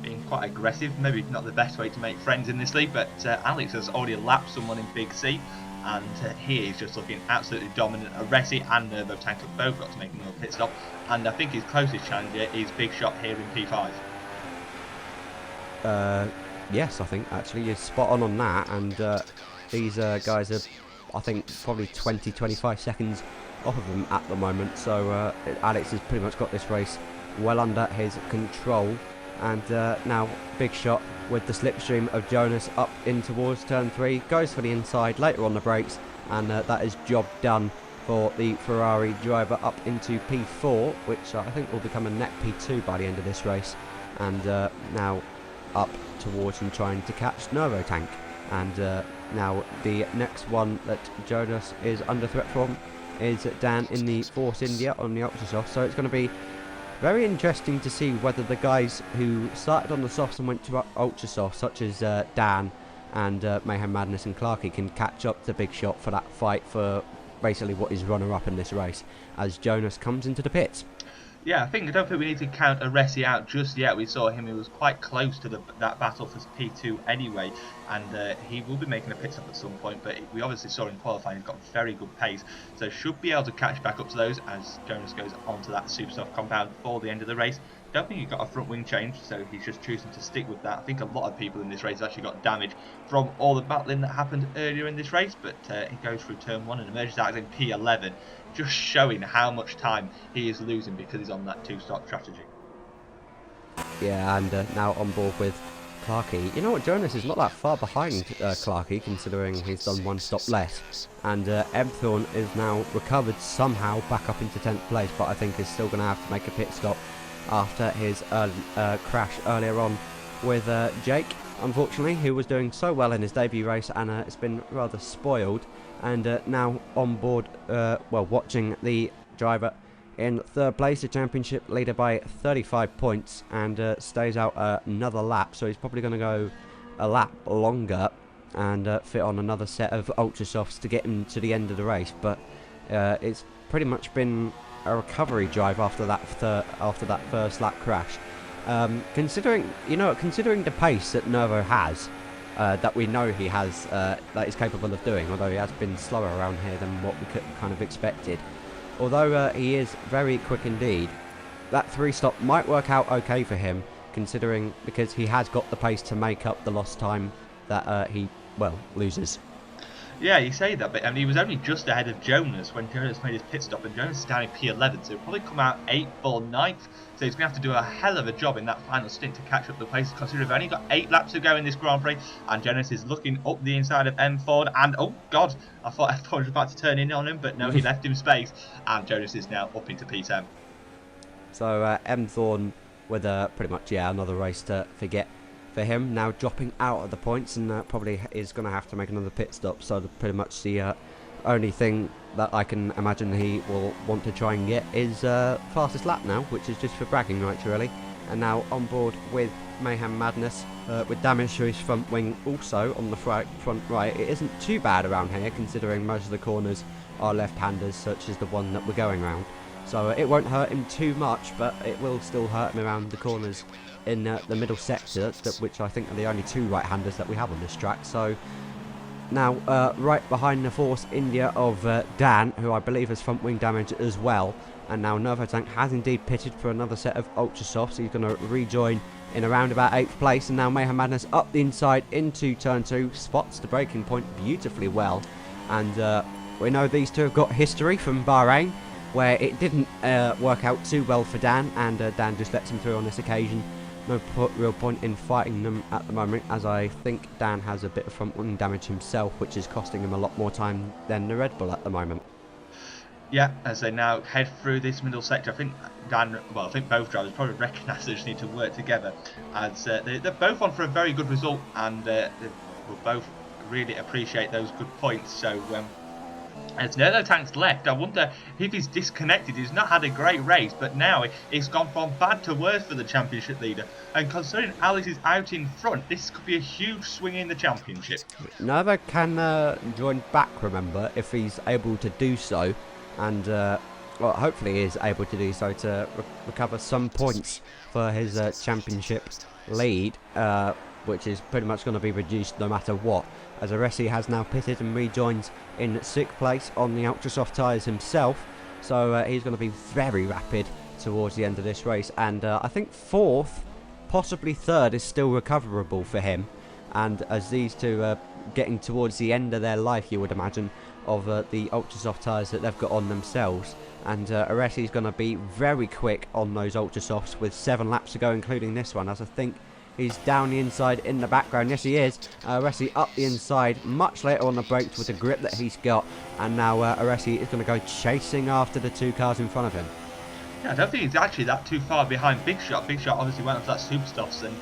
being quite aggressive. Maybe not the best way to make friends in this league, but Alex has already lapped someone in Big C, and he is just looking absolutely dominant. Resi and Nervo Tank have both got to make another pit stop, and I think his closest challenger is Big Shot here in P5. Yes, I think actually you're spot on that, and these guys are, I think, probably 20-25 seconds off of them at the moment, so Alex has pretty much got this race well under his control. And now Big Shot with the slipstream of Jonas up in towards turn 3, goes for the inside, later on the brakes, and that is job done for the Ferrari driver up into P4, which I think will become a net P2 by the end of this race. And now up towards and trying to catch Nervo Tank. And now the next one that Jonas is under threat from is Dan in the Force India on the Ultrasoft, so it's going to be very interesting to see whether the guys who started on the softs and went to Ultrasoft, such as Dan and Mayhem Madness and Clarky, can catch up to Big Shot for that fight for basically what is runner-up in this race, as Jonas comes into the pits. Yeah, I don't think we need to count Aresi out just yet. We saw him, he was quite close to that battle for P2 anyway, and he will be making a pit stop at some point, but we obviously saw in qualifying he's got very good pace, so should be able to catch back up to those as Jonas goes onto that super soft compound for the end of the race. Don't think he got a front wing change, so he's just choosing to stick with that. I think a lot of people in this race actually got damage from all the battling that happened earlier in this race, but he goes through turn 1 and emerges out in P11, just showing how much time he is losing because he's on that two-stop strategy. Yeah, and now on board with Clarky. You know what, Jonas is not that far behind Clarky, considering he's done one stop less. And Ebthorn is now recovered somehow back up into 10th place, but I think is still going to have to make a pit stop after his crash earlier on with Jake, unfortunately, who was doing so well in his debut race, and it's been rather spoiled. And now on board, watching the driver in 3rd place, the championship leader by 35 points, and stays out another lap, so he's probably going to go a lap longer and fit on another set of Ultra Softs to get him to the end of the race. But it's pretty much been a recovery drive after that first lap crash. Considering the pace that Nervo has, that we know he has, that he's capable of doing, although he has been slower around here than what we could kind of expected. Although he is very quick indeed, that 3-stop might work out okay for him, considering because he has got the pace to make up the lost time that he loses. Yeah, you say that, but I mean, he was only just ahead of Jonas when Jonas made his pit stop, and Jonas is down in P11, so he'll probably come out 8th or 9th, so he's going to have to do a hell of a job in that final stint to catch up the pace, considering we've only got 8 laps to go in this Grand Prix, and Jonas is looking up the inside of M. Ford, and oh god, I thought F. Ford was about to turn in on him, but no, he left him space, and Jonas is now up into P10. So M. Thorne with pretty much, another race to forget for him, now dropping out of the points, and probably is going to have to make another pit stop, so pretty much the only thing that I can imagine he will want to try and get is fastest lap now, which is just for bragging rights really. And now on board with Mayhem Madness with damage to his front wing also on the front right. It isn't too bad around here, considering most of the corners are left-handers, such as the one that we're going around. so it won't hurt him too much, but it will still hurt him around the corners in the middle sector, which I think are the only two right-handers that we have on this track. So now right behind the Force India of Dan, who I believe has front wing damage as well, and now Nervo-Tank has indeed pitted for another set of Ultra Softs. He's going to rejoin in around about 8th place, and now Mayhem Madness up the inside into turn 2, spots the breaking point beautifully well, and we know these two have got history from Bahrain, where it didn't work out too well for Dan, and Dan just lets him through on this occasion. No real point in fighting them at the moment, as I think Dan has a bit of front wing damage himself, which is costing him a lot more time than the Red Bull at the moment. Yeah, as they now head through this middle sector, I think Dan, well, I think both drivers probably recognise they just need to work together, as they're both on for a very good result, and they will both really appreciate those good points. So as Nervo-Tank's left, I wonder if he's disconnected. He's not had a great race, but now it's gone from bad to worse for the championship leader. And considering Alex is out in front, this could be a huge swing in the championship. Nervo can join back, remember, if he's able to do so. And well, hopefully he is able to do so to recover some points for his championship lead, which is pretty much going to be reduced no matter what, as Aresi has now pitted and rejoins in 6th place on the Ultra Soft tyres himself, so he's going to be very rapid towards the end of this race, and I think 4th, possibly 3rd is still recoverable for him, and as these two are getting towards the end of their life, you would imagine, of the Ultra Soft tyres that they've got on themselves, and Aresi is going to be very quick on those Ultra Softs with 7 laps to go, including this one, as I think he's down the inside in the background. Yes, he is. Aresi up the inside much later on the brakes with the grip that he's got, and now Aresi is going to go chasing after the 2 cars in front of him. Yeah, I don't think he's actually that too far behind Big Shot. Big Shot obviously went up to that Super Softs and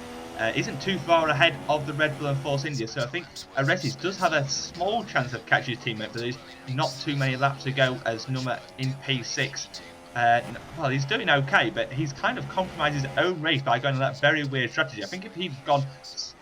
isn't too far ahead of the Red Bull and Force India, so I think Aresi does have a small chance of catching his teammate, but there's not too many laps to go as number in P6. Well, he's doing okay, but he's kind of compromised his own race by going on that very weird strategy. I think if he'd gone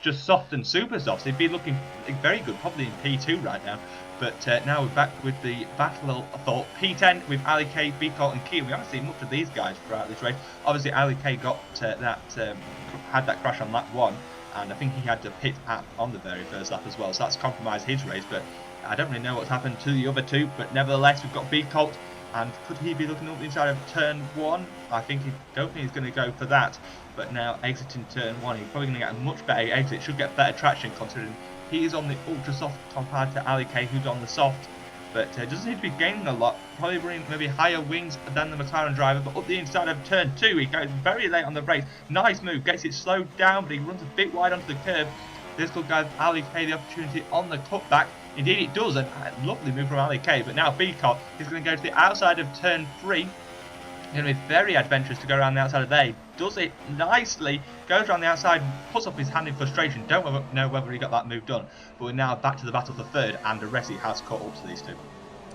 just soft and super soft, he'd be looking very good, probably in P2 right now. But now we're back with the battle for P10 with Ali K, Bicol and Key. We haven't seen much of these guys throughout this race. Obviously, Ali K got had that crash on lap 1, and I think he had to pit on the very first lap as well. So that's compromised his race, but I don't really know what's happened to the other two. But nevertheless, we've got Bicol. And could he be looking up the inside of turn 1? I don't think he's going to go for that. But now exiting turn 1, he's probably going to get a much better exit. Should get better traction considering he is on the ultra soft compared to Ali K, who's on the soft. But doesn't need to be gaining a lot. Probably bring maybe higher wings than the McLaren driver. But up the inside of turn 2, he goes very late on the race. Nice move, gets it slowed down, but he runs a bit wide onto the curb. This will give Ali K the opportunity on the cutback. Indeed it does, a lovely move from Ali K, but now Bicol is going to go to the outside of turn 3. It's going to be very adventurous to go around the outside of there. He does it nicely, goes around the outside, puts up his hand in frustration. Don't know whether he got that move done, but we're now back to the battle for 3rd, and Aresi has caught up to these two.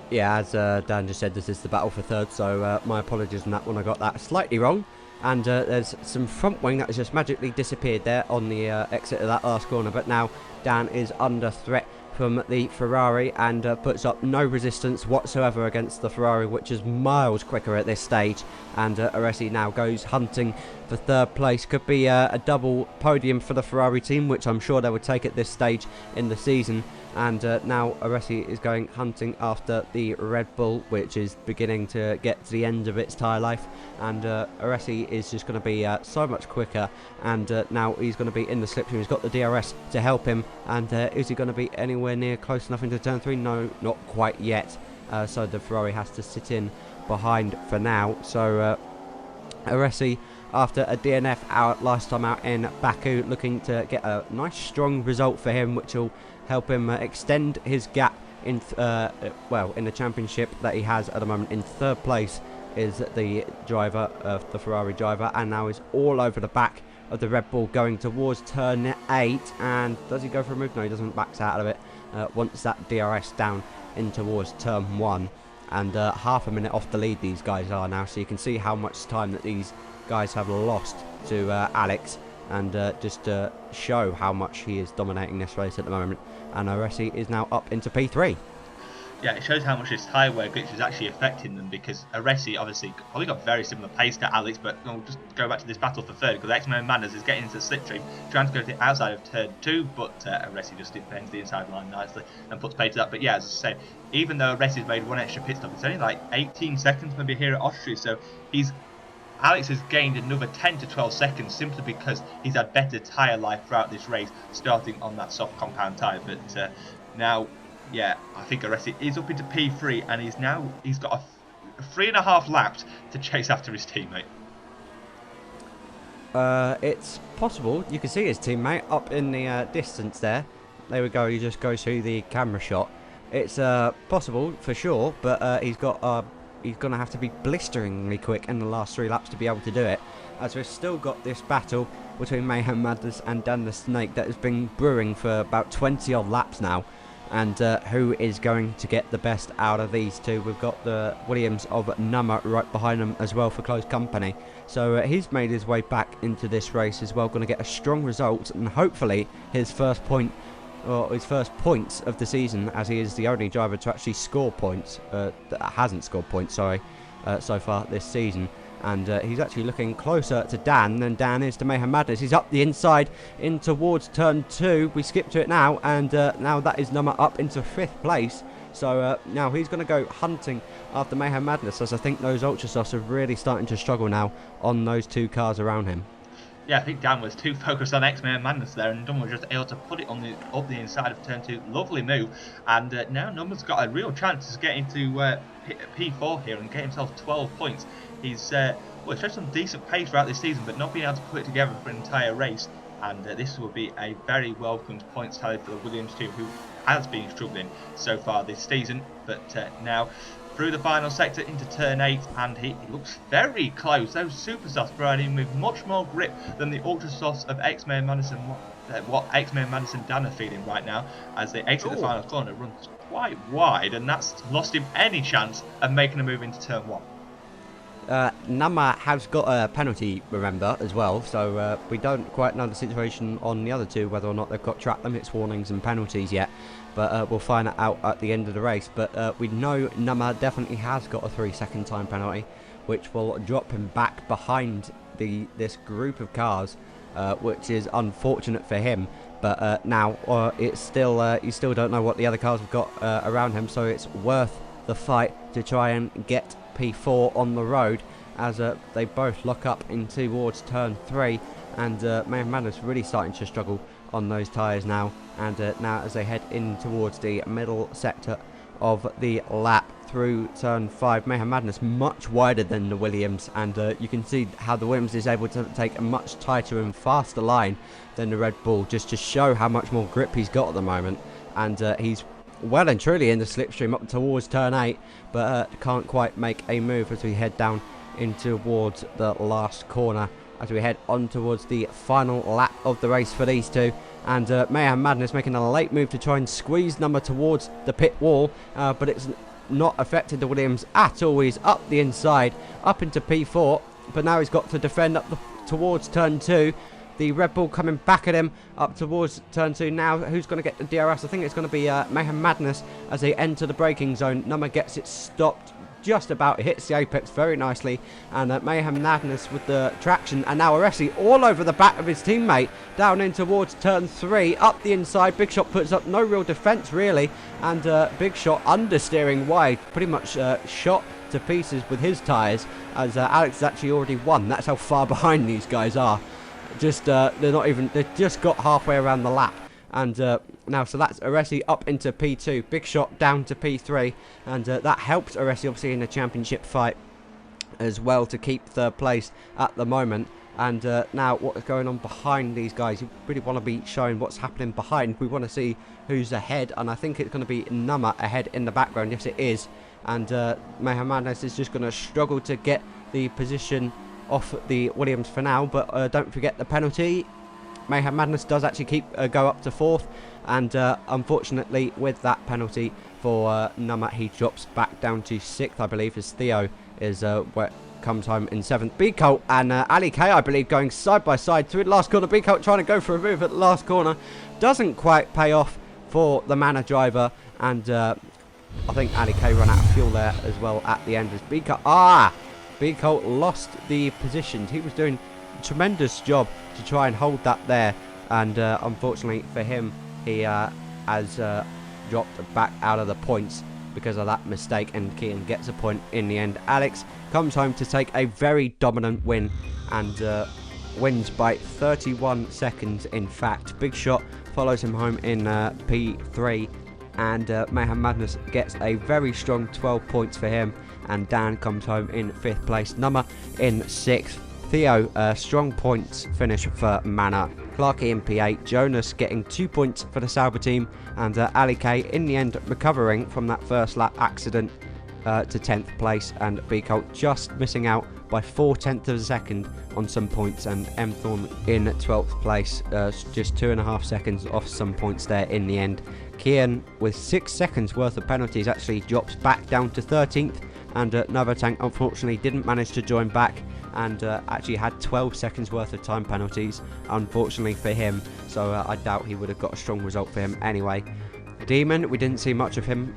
Yeah, as Dan just said, this is the battle for 3rd, so my apologies on that one, I got that slightly wrong. And there's some front wing that has just magically disappeared there on the exit of that last corner, but now Dan is under threat from the Ferrari and puts up no resistance whatsoever against the Ferrari, which is miles quicker at this stage, and Aresi now goes hunting for 3rd place. Could be a double podium for the Ferrari team, which I'm sure they would take at this stage in the season, and now Aresi is going hunting after the Red Bull, which is beginning to get to the end of its tyre life, and Aresi is just going to be so much quicker, and now he's going to be in the slipstream. He's got the DRS to help him, and is he going to be anywhere near close enough into turn 3? No, not quite yet, so the Ferrari has to sit in behind for now. So Aresi, after a DNF out last time out in Baku, looking to get a nice strong result for him, which will help him extend his gap in in the championship that he has at the moment. In 3rd place is the driver of the Ferrari driver, and now is all over the back of the Red Bull going towards turn 8. And does he go for a move? No, he doesn't. Backs out of it. Wants that DRS down in towards turn 1, and half a minute off the lead these guys are now, so you can see how much time that these guys have lost to Alex, and just to show how much he is dominating this race at the moment. And Aresi is now up into P3. Yeah, it shows how much this tyre wear glitch is actually affecting them, because Aresi obviously probably got very similar pace to Alex, but we'll just go back to this battle for third, because X-Men Manners is getting into the slipstream, trying to go to the outside of turn 2, but Aresi just defends the inside line nicely and puts pace to that. But yeah, as I say, even though Aresi's made one extra pit stop, it's only like 18 seconds maybe here at Austria, so Alex has gained another 10 to 12 seconds simply because he's had better tyre life throughout this race, starting on that soft compound tyre. But now, yeah, I think Aresi is up into P3, and he's got a 3.5 laps to chase after his teammate. It's possible. You can see his teammate up in the distance there. There we go. He just goes through the camera shot. It's possible for sure, but he's going to have to be blisteringly quick in the last 3 laps to be able to do it, as we've still got this battle between Mayhem Madness and Dan the Snake that has been brewing for about 20 odd laps now, and who is going to get the best out of these two. We've got the Williams of Nama right behind him as well for close company, so he's made his way back into this race as well, going to get a strong result and hopefully his first point, or his first points of the season, as he is the only driver to actually score points, that hasn't scored points, sorry, so far this season. And he's actually looking closer to Dan than Dan is to Mayhem Madness. He's up the inside in towards turn 2. We skip to it now, and now that is Nummer up into 5th place. So now he's going to go hunting after Mayhem Madness, as I think those Ultrasofts are really starting to struggle now on those 2 cars around him. Yeah, I think Dan was too focused on X-Men Madness there, and Number was just able to put it on up the inside of turn 2. Lovely move, and now Number's got a real chance to get into P4 here and get himself 12 points. He's well, showed some decent pace throughout this season, but not being able to put it together for an entire race. And this will be a very welcomed points tally for the Williams team, who has been struggling so far this season. But now through the final sector into turn 8, and he looks very close. Those Supersofts providing him with much more grip than the Ultrasofts of X-Men Madison, what X-Men Madison Dan are feeling right now, as they exit the final corner, runs quite wide, and that's lost him any chance of making a move into turn 1. Nama has got a penalty, remember, as well, so we don't quite know the situation on the other two, whether or not they've got track limits, warnings and penalties yet, but we'll find that out at the end of the race. But we know Nama definitely has got a 3-second time penalty, which will drop him back behind this group of cars, which is unfortunate for him. But now it's still you still don't know what the other cars have got around him, so it's worth the fight to try and get P4 on the road, as they both lock up in towards turn 3, and Mayhem Madness really starting to struggle on those tyres now, and now as they head in towards the middle sector of the lap through turn 5, Mayhem Madness much wider than the Williams, and you can see how the Williams is able to take a much tighter and faster line than the Red Bull, just to show how much more grip he's got at the moment. And he's well and truly in the slipstream up towards turn 8, but can't quite make a move as we head down in towards the last corner, as we head on towards the final lap of the race for these two. And Mayhem Madness making a late move to try and squeeze Number towards the pit wall, but it's not affected the Williams at all. He's up the inside, up into P4, but now he's got to defend up towards turn 2. The Red Bull coming back at him up towards turn 2 now. Who's going to get the DRS? I think it's going to be Mayhem Madness as they enter the braking zone. Number gets it stopped just about. It hits the apex very nicely, and Mayhem Madness with the traction, and now Aresi all over the back of his teammate down in towards turn 3, up the inside. Big Shot puts up no real defence really, and Big Shot understeering wide, pretty much shot to pieces with his tyres, as Alex has actually already won. That's how far behind these guys are. Just they've just got halfway around the lap, and now so that's Aresi up into P2, Big Shot down to P3, and that helps Aresi obviously in the championship fight as well to keep third place at the moment. And now what's going on behind these guys? You really want to be showing what's happening behind. We want to see who's ahead, and I think it's going to be Nama ahead in the background. Yes, it is, and Mayhem Madness is just going to struggle to get the position off the Williams for now, but don't forget the penalty. Mayhem Madness does actually go up to 4th, and unfortunately with that penalty for Nummer, he drops back down to 6th, I believe, as Theo is where comes home in 7th. B Colt and Ali K, I believe, going side by side through the last corner. B Colt trying to go for a move at the last corner, doesn't quite pay off for the Manor driver, and I think Ali K ran out of fuel there as well at the end as Biko lost the positions. He was doing a tremendous job to try and hold that there, and unfortunately for him, he has dropped back out of the points because of that mistake, and Kian gets a point in the end. Alex comes home to take a very dominant win and wins by 31 seconds in fact. Big Shot follows him home in P3, and Mayhem Madness gets a very strong 12 points for him, and Dan comes home in 5th place. Number in 6th. Theo, strong points finish for Mana. Clarky in P8, Jonas getting 2 points for the Sauber team, and Ali K in the end recovering from that first lap accident to 10th place, and B Colt just missing out by 4/10 of a second on some points, and M Thorn in 12th place, just 2.5 seconds off some points there in the end. Kian with 6 seconds worth of penalties actually drops back down to 13th, and Novotank unfortunately didn't manage to join back, and actually had 12 seconds worth of time penalties unfortunately for him, so I doubt he would have got a strong result for him anyway. Demon, we didn't see much of him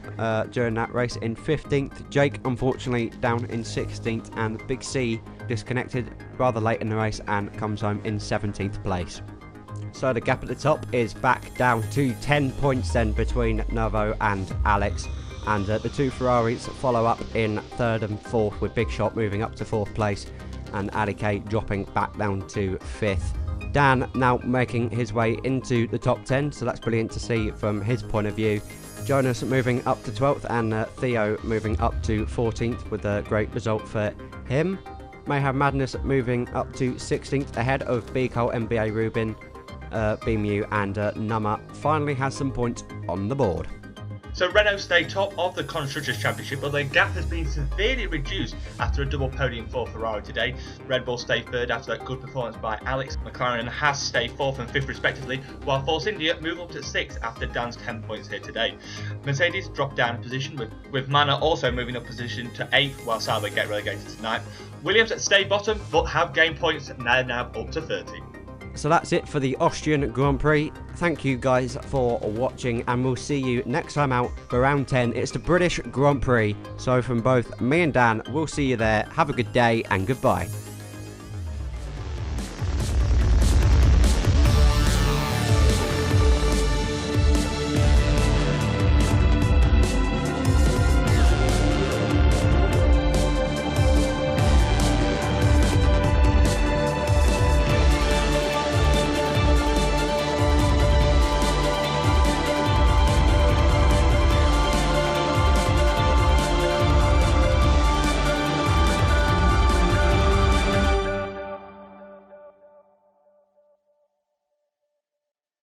during that race, in 15th. Jake unfortunately down in 16th, and Big C disconnected rather late in the race and comes home in 17th place. So the gap at the top is back down to 10 points then between Novo and Alex, and the two Ferraris follow up in 3rd and 4th, with Big Shot moving up to 4th place and Ali K dropping back down to 5th. Dan now making his way into the top 10, so that's brilliant to see from his point of view. Jonas moving up to 12th, and Theo moving up to 14th with a great result for him. Mayhem Madness moving up to 16th ahead of Bicol, MBA Rubin, BMU, and Nummer finally has some points on the board. So Renault stay top of the Constructors' Championship, but their gap has been severely reduced after a double podium for Ferrari today. Red Bull stay 3rd after that good performance by Alex. McLaren and Haas stay 4th and 5th respectively, while Force India move up to 6th after Dan's 10 points here today. Mercedes drop down a position, with Mana also moving up position to 8th, while Sauber get relegated to 9th. Williams stay bottom, but have gained points, now up to 30. So that's it for the Austrian Grand Prix. Thank you guys for watching, and we'll see you next time out for round 10. It's the British Grand Prix. So from both me and Dan, we'll see you there. Have a good day and goodbye.